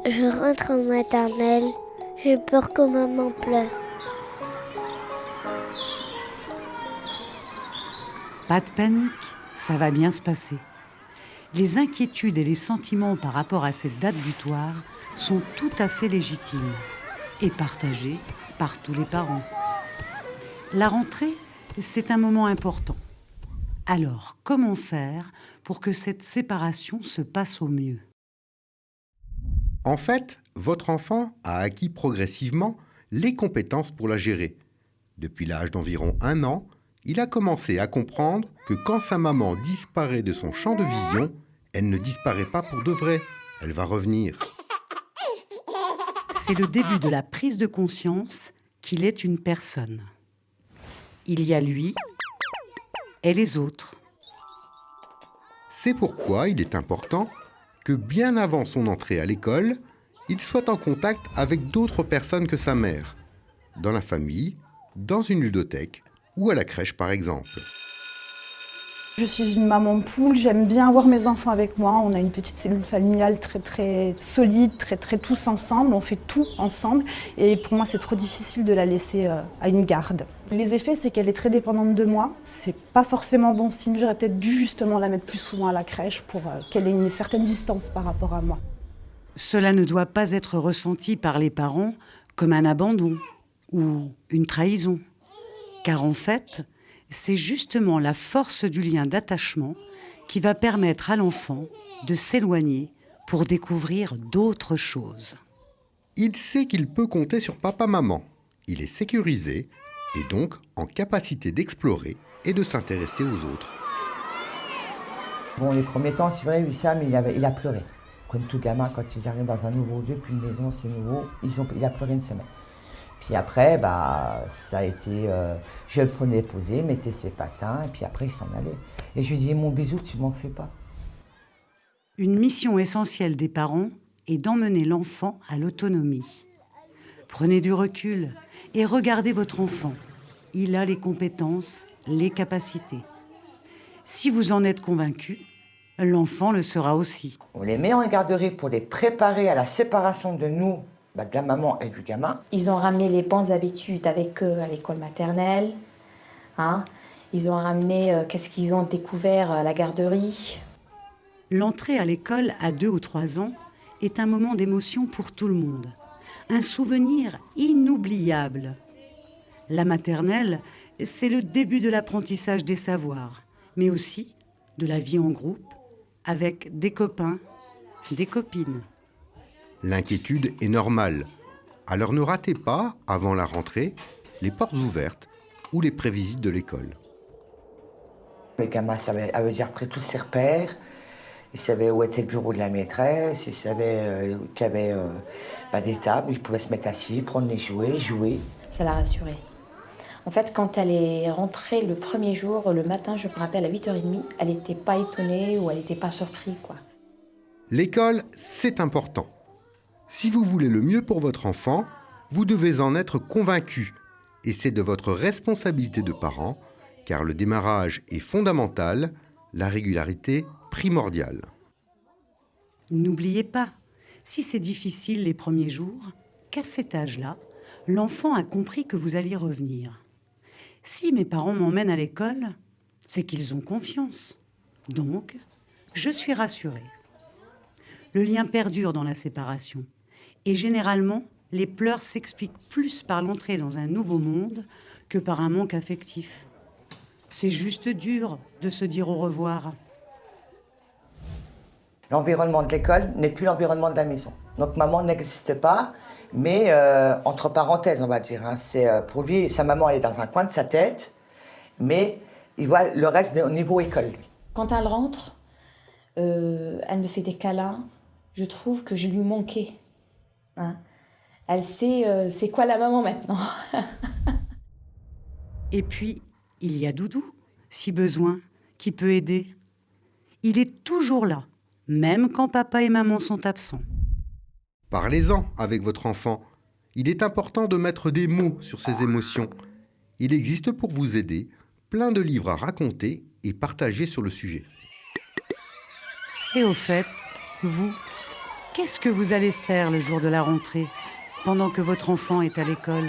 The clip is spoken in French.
Je rentre en maternelle. J'ai peur que maman pleure. Pas de panique, ça va bien se passer. Les inquiétudes et les sentiments par rapport à cette date butoir sont tout à fait légitimes et partagés par tous les parents. La rentrée, c'est un moment important. Alors, comment faire pour que cette séparation se passe au mieux ? En fait, votre enfant a acquis progressivement les compétences pour la gérer. Depuis l'âge d'environ 1 an, il a commencé à comprendre que quand sa maman disparaît de son champ de vision, elle ne disparaît pas pour de vrai, elle va revenir. C'est le début de la prise de conscience qu'il est une personne. Il y a lui et les autres. C'est pourquoi il est important que bien avant son entrée à l'école, il soit en contact avec d'autres personnes que sa mère, dans la famille, dans une ludothèque ou à la crèche par exemple. Je suis une maman poule, j'aime bien avoir mes enfants avec moi. On a une petite cellule familiale très solide, très tous ensemble. On fait tout ensemble et pour moi c'est trop difficile de la laisser à une garde. Les effets, c'est qu'elle est très dépendante de moi. C'est pas forcément bon signe. J'aurais peut-être dû justement la mettre plus souvent à la crèche pour qu'elle ait une certaine distance par rapport à moi. Cela ne doit pas être ressenti par les parents comme un abandon ou une trahison. Car en fait, c'est justement la force du lien d'attachement qui va permettre à l'enfant de s'éloigner pour découvrir d'autres choses. Il sait qu'il peut compter sur papa-maman. Il est sécurisé et donc en capacité d'explorer et de s'intéresser aux autres. Bon, les premiers temps, c'est vrai, Wissam, il a pleuré. Comme tout gamin, quand ils arrivent dans un nouveau lieu, puis une maison, c'est nouveau, il a pleuré une semaine. Puis après, ça a été, je le prenais posé, mettais ses patins, et puis après, il s'en allait. Et je lui dis, mon bisou, tu m'en fais pas. Une mission essentielle des parents est d'emmener l'enfant à l'autonomie. Prenez du recul et regardez votre enfant. Il a les compétences, les capacités. Si vous en êtes convaincu, l'enfant le sera aussi. On les met en garderie pour les préparer à la séparation de nous, de la maman et du gamin. Ils ont ramené les bonnes habitudes avec eux à l'école maternelle. Ils ont ramené qu'est-ce qu'ils ont découvert à la garderie. L'entrée à l'école à 2 ou 3 ans est un moment d'émotion pour tout le monde. Un souvenir inoubliable. La maternelle, c'est le début de l'apprentissage des savoirs, mais aussi de la vie en groupe, avec des copains, des copines. L'inquiétude est normale. Alors ne ratez pas, avant la rentrée, les portes ouvertes ou les prévisites de l'école. Le gamin avait déjà pris tous ses repères. Il savait où était le bureau de la maîtresse. Il savait qu'il y avait des tables. Il pouvait se mettre assis, prendre les jouets, jouer. Ça l'a rassurée. En fait, quand elle est rentrée le premier jour, le matin, je me rappelle, à 8h30, elle n'était pas étonnée ou elle n'était pas surprise, quoi. L'école, c'est important. Si vous voulez le mieux pour votre enfant, vous devez en être convaincu. Et c'est de votre responsabilité de parent, car le démarrage est fondamental, la régularité primordiale. N'oubliez pas, si c'est difficile les premiers jours, qu'à cet âge-là, l'enfant a compris que vous alliez revenir. Si mes parents m'emmènent à l'école, c'est qu'ils ont confiance. Donc, je suis rassurée. Le lien perdure dans la séparation. Et généralement, les pleurs s'expliquent plus par l'entrée dans un nouveau monde que par un manque affectif. C'est juste dur de se dire au revoir. L'environnement de l'école n'est plus l'environnement de la maison. Donc maman n'existe pas, mais entre parenthèses, on va dire. C'est, pour lui, sa maman, elle est dans un coin de sa tête, mais il voit le reste au niveau école, lui. Quand elle rentre, elle me fait des câlins. Je trouve que je lui manquais. Elle sait c'est quoi la maman maintenant. Et puis, il y a Doudou, si besoin, qui peut aider. Il est toujours là, même quand papa et maman sont absents. Parlez-en avec votre enfant. Il est important de mettre des mots sur ses émotions. Il existe pour vous aider plein de livres à raconter et partager sur le sujet. Et au fait, vous, Qu'est-ce que vous allez faire le jour de la rentrée, pendant que votre enfant est à l'école ?